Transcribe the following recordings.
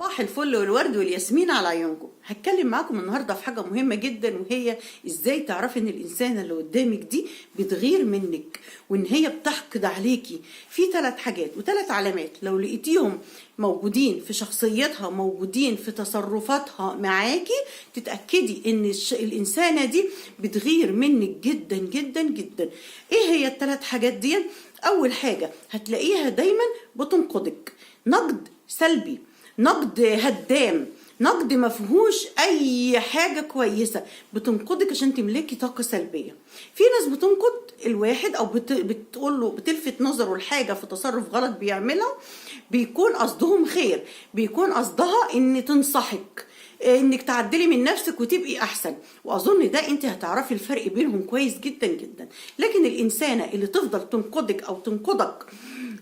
صباح الفل والورد والياسمين على عيونكم. هتكلم معاكم النهارده في حاجه مهمه جدا، وهي ازاي تعرفي ان الانسانه اللي قدامك دي بتغير منك وان هي بتحقد عليكي. في 3 حاجات و3 علامات لو لقيتيهم موجودين في شخصيتها، موجودين في تصرفاتها معاكي، تتاكدي ان الانسانه دي بتغير منك جدا جدا جدا. ايه هي ال3 حاجات دي؟ اول حاجه هتلاقيها دايما بتنقدك نقد سلبي، نقد هدام، نقد مفهوش اي حاجه كويسه، بتنقدك عشان تملكي طاقه سلبيه. في ناس بتنقد الواحد او بتقول له، بتلفت نظره لحاجه في تصرف غلط بيعملها، بيكون قصدهم خير، بيكون قصدها ان تنصحك، انك تعدلي من نفسك وتبقي احسن. واظن ده انت هتعرفي الفرق بينهم كويس جدا جدا. لكن الانسانه اللي تفضل تنقدك او تنقدك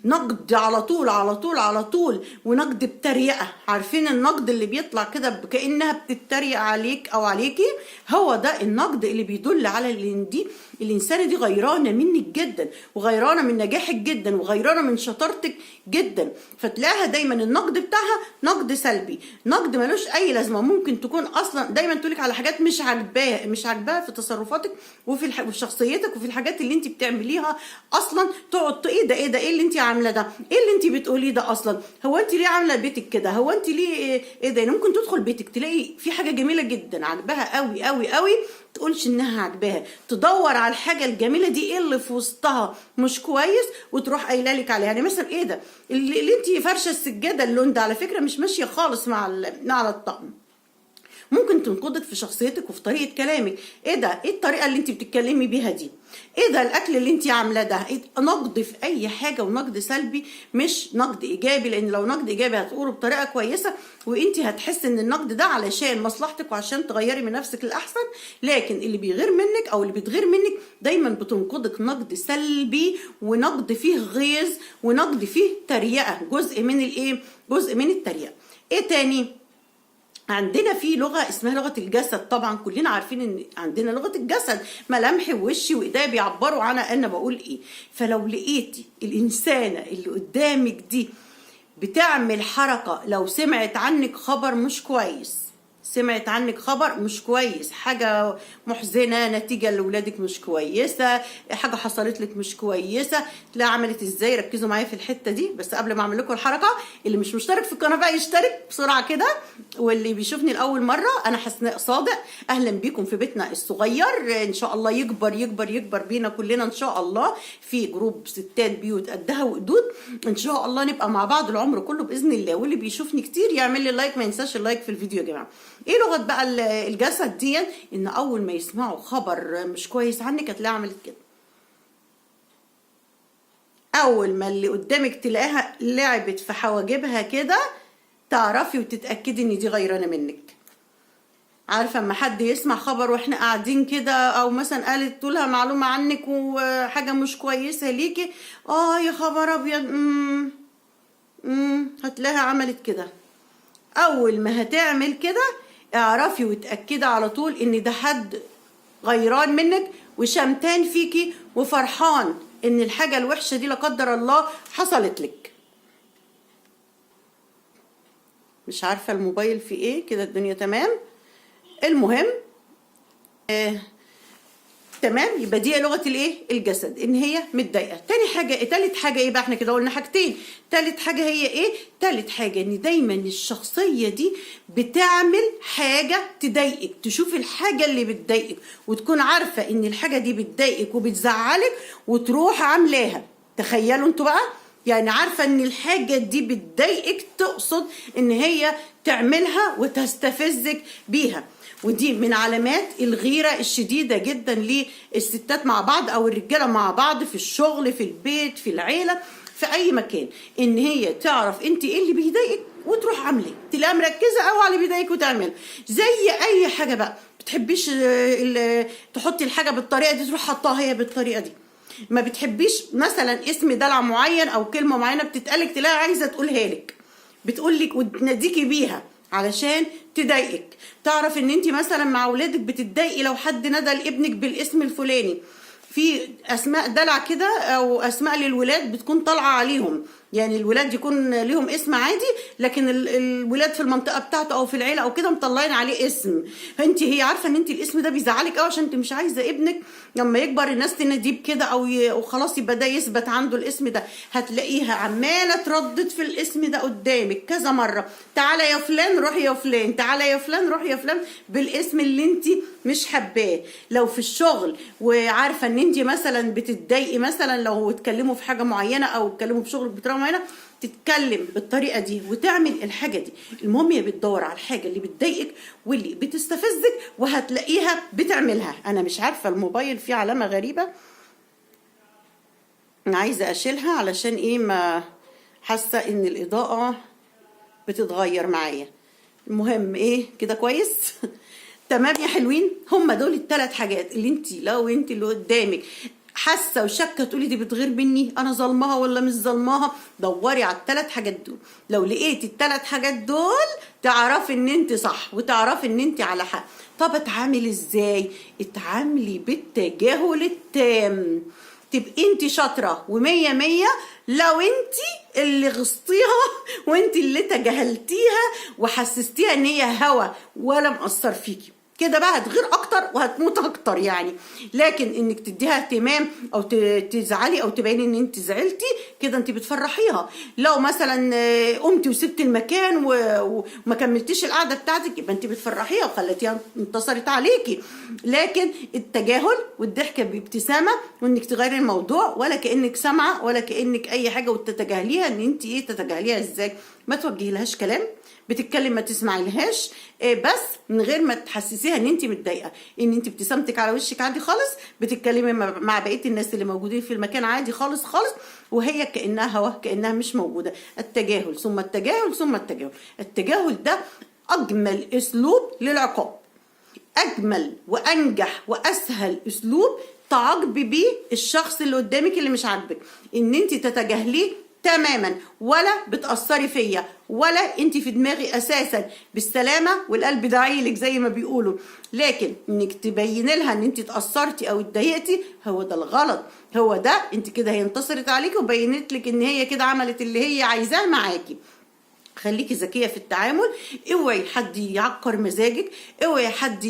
نقد على طول على طول على طول، ونقد بتريقه، عارفين النقد اللي بيطلع كده كانها بتتريق عليك او عليكي؟ هو ده النقد اللي بيدل على ان دي الانسانه دي غيرانه منك جدا، وغيرانه من نجاحك جدا، وغيرانه من شطارتك جدا. فتلاقيها دايما النقد بتاعها نقد سلبي، نقد ملوش اي لازمه. ممكن تكون اصلا دايما تقولك على حاجات مش عاجباها في تصرفاتك وفي شخصيتك وفي الحاجات اللي انت بتعمليها. اصلا تقعد ايه اللي انت عامله ده؟ ايه اللي انت بتقوليه ده اصلا؟ هو انت ليه عامله بيتك كده؟ هو انت ليه ايه ده؟ ممكن تدخل بيتك تلاقي في حاجه جميله جدا عاجباها قوي قوي قوي، تقولش انها عاجباها، تدور على الحاجه الجميله دي ايه اللي في وسطها مش كويس، وتروح قايله لك عليها. يعني مثلا ايه ده اللي انت فرشه السجاده، اللون ده على فكره مش ماشيه خالص مع الطقم. ممكن تنقدك في شخصيتك وفي طريقه كلامك. ايه ده؟ ايه الطريقه اللي انت بتتكلمي بيها دي؟ ايه ده الاكل اللي انت عاملاه ده؟ إيه؟ نقد في اي حاجه، ونقد سلبي مش نقد ايجابي. لان لو نقد ايجابي هتقوله بطريقه كويسه، وانت هتحس ان النقد ده علشان مصلحتك وعشان تغيري من نفسك الاحسن. لكن اللي بيغير منك او اللي بتغير منك دايما بتنقدك نقد سلبي، ونقد فيه غيظ، ونقد فيه تريقه، جزء من الايه؟ جزء من التريقه. ايه تاني؟ عندنا في لغه اسمها لغه الجسد. طبعا كلنا عارفين ان عندنا لغه الجسد، ملامحي ووشي وايديا بيعبروا عن انا بقول ايه. فلو لقيتي الانسانه اللي قدامك دي بتعمل حركه، لو سمعت عنك خبر مش كويس، سمعت عنك خبر مش كويس، حاجة محزنة، نتيجة لولادك مش كويسة، حاجة حصلت لك مش كويسة، تلاقي عملت ازاي. ركزوا معايا في الحتة دي بس قبل ما اعمل لكم الحركة. اللي مش مشترك في القناة بقى يشترك بسرعة كده، واللي بيشوفني لأول مرة، أنا حسناء صادق، أهلا بيكم في بيتنا الصغير. إن شاء الله يكبر يكبر يكبر بينا كلنا إن شاء الله، في جروب ستات بيوت قدها وقدود، إن شاء الله نبقى مع بعض العمر كله بإذن الله. واللي بيشوفني كتير يعمل لي لايك، ما ينساش اللايك في الفيديو يا جماعة. ايه لغه بقى الجسد دي؟ ان اول ما يسمعوا خبر مش كويس عنك هتلاقيها عملت كده. اول ما اللي قدامك تلاقيها لعبت في حواجبها كده، تعرفي وتتاكدي ان دي غيرانه منك. عارفه اما حد يسمع خبر واحنا قاعدين كده، او مثلا قالت تقولها معلومه عنك وحاجه مش كويسه ليكي، يا خبر ابيض، هتلاقيها عملت كده. اول ما هتعمل كده اعرفي وتأكدي على طول ان ده حد غيران منك وشمتان فيكي وفرحان ان الحاجة الوحشة دي لا قدر الله حصلت لك. مش عارفة الموبايل في ايه كده، الدنيا تمام. المهم تمام. يبقى دي لغه الايه؟ الجسد، ان هي متضايقه. تالت حاجه ايه بقى؟ احنا كده قلنا حاجتين. تالت حاجه هي ايه؟ تالت حاجه ان دايما الشخصيه دي بتعمل حاجه تضايقك، تشوف الحاجه اللي بتضايقك وتكون عارفه ان الحاجه دي بتضايقك وبتزعلك وتروح عاملاها. تخيلوا انتوا بقى، يعني عارفه ان الحاجه دي بتضايقك، تقصد ان هي تعملها وتستفزك بيها. ودي من علامات الغيرة الشديدة جدا للستات مع بعض او الرجالة مع بعض، في الشغل، في البيت، في العيلة، في اي مكان. ان هي تعرف انت ايه اللي بيضايقك وتروح عامله، تلاقيها مركزة قوي على اللي بيضايقك وتعمله. زي اي حاجة بقى، بتحبيش تحطي الحاجة بالطريقة دي، تروح حطاها هي بالطريقة دي. ما بتحبيش مثلا اسم دلع معين او كلمة معينة بتتقالك، تلاقيها عايزة تقولها لك، بتقولك وتناديكي بيها علشان تضايقك. تعرف ان انت مثلا مع اولادك بتتضايقي لو حد ندى لابنك بالاسم الفلاني. في اسماء دلع كده او اسماء للولاد بتكون طالعه عليهم، يعني الولاد يكون ليهم اسم عادي، لكن الولاد في المنطقه بتاعته او في العيله او كده مطلعين عليه اسم. هي عارفه ان انت الاسم ده بيزعلك قوي، عشان انت مش عايزه ابنك لما يكبر الناس تناديه بكده او خلاص يبقى ده يثبت عنده الاسم ده. هتلاقيها عماله تردد في الاسم ده قدامك كذا مره، تعالى يا فلان روح يا فلان، تعالى يا فلان روح يا فلان، بالاسم اللي انت مش حباه. لو في الشغل وعارفه ان انت مثلا بتتضايقي، مثلا لو اتكلموا في حاجه معينه او اتكلموا في شغلك بطريقه معينه، تتكلم بالطريقه دي وتعمل الحاجه دي. المهم هي بتدور على الحاجه اللي بتضايقك واللي بتستفزك وهتلاقيها بتعملها. انا مش عارفه الموبايل فيه علامه غريبه، انا عايزه اشيلها علشان ايه، ما حاسه ان الاضاءه بتتغير معايا. المهم ايه كده كويس. تمام يا حلوين. هم دول الثلاث حاجات اللي انت لو انت اللي قدامك حاسه وشاكه تقولي دي بتغير مني، انا ظلمها ولا مش ظلمها، دوري على الثلاث حاجات دول. لو لقيتي الثلاث حاجات دول تعرفي ان انت صح وتعرفي ان انت على حق. طب اتعامل ازاي؟ اتعاملي بالتجاهل التام. تبقي انت شاطره ومية مية لو انت اللي غصتيها وانت اللي تجاهلتيها وحسستيها ان هي هوا ولا مأثر فيكي، كده بقى هتغير اكتر وهتموت اكتر يعني. لكن انك تديها اهتمام او تزعلي او تبيني ان انت زعلتي، كده انت بتفرحيها. لو مثلا قمتي وسبتي المكان وما كملتيش القعده بتاعتك، يبقى انت بتفرحيها وخلتيها انتصرت عليكي. لكن التجاهل والضحكه بابتسامه وانك تغيري الموضوع ولا كانك سامعه ولا كانك اي حاجه، وتتجاهليها ان انت ايه، تتجاهليها ازاي؟ ما توجهي لهاش كلام، بتتكلم ما تسمعي لهاش، بس من غير ما تحسسيها ان انت متضايقه، ان انت ابتسامتك على وشك عادي خالص، بتتكلمي مع بقيه الناس اللي موجودين في المكان عادي خالص خالص، وهي كانها هوا، كانها مش موجوده. التجاهل ثم التجاهل ثم التجاهل. التجاهل ده اجمل اسلوب للعقاب، اجمل وانجح واسهل اسلوب تعاقبي بيه الشخص اللي قدامك اللي مش عاجبك، ان انت تتجاهليه تماما، ولا بتأثري فيا ولا انت في دماغي اساسا، بالسلامه والقلب داعيلك زي ما بيقولوا. لكن انك تبيني لها ان انت اتأثرتي او اتضايقتي، هو ده الغلط. هو ده انت كده هي انتصرت عليكي وبينت لك ان هي كده عملت اللي هي عايزاه معاكي. خليكي ذكيه في التعامل، اوعي حد يعكر مزاجك، اوعي حد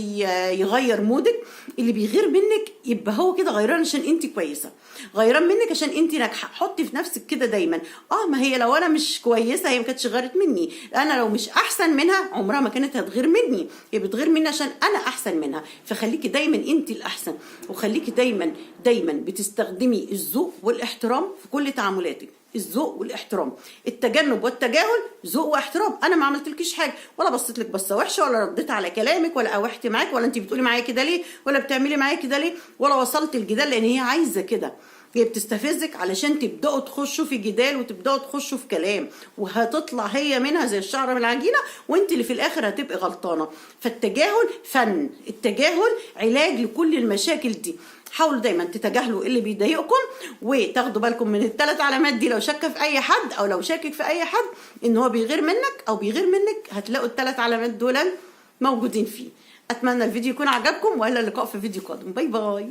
يغير مودك. اللي بيغير منك يبقى هو كده غيران عشان انت كويسه، غيران منك عشان انت ناجحه. حطي في نفسك كده دايما، ما هي لو انا مش كويسه هي ما كانتش غيرت مني، انا لو مش احسن منها عمرها ما كانت هتغير مني، هي بتغير مني عشان انا احسن منها. فخليكي دايما انت الاحسن، وخليكي دايما دايما بتستخدمي الذوق والاحترام في كل تعاملاتك. الذوق والاحترام، التجنب والتجاهل ذوق واحترام. انا ما عملتلكيش حاجه، ولا بصيت لك بصه وحشه، ولا رديت على كلامك، ولا اوحت معاك، ولا انت بتقولي معايا كده ليه، ولا بتعملي معايا كده ليه، ولا وصلت الجدال، لان هي عايزه كده. هي بتستفزك علشان تبداوا تخشوا في جدال وتبداوا تخشوا في كلام، وهتطلع هي منها زي الشعره من العجينه، وانت اللي في الاخر هتبقي غلطانه. فالتجاهل فن، التجاهل علاج لكل المشاكل دي. حاولوا دايما تتجاهلوا اللي بيضايقكم، وتاخدوا بالكم من الثلاث علامات دي. لو شك في اي حد او لو شاكك في اي حد ان هو بيغير منك او بيغير منك، هتلاقوا الثلاث علامات دول موجودين فيه. اتمنى الفيديو يكون عجبكم، والى اللقاء في فيديو قادم. باي باي.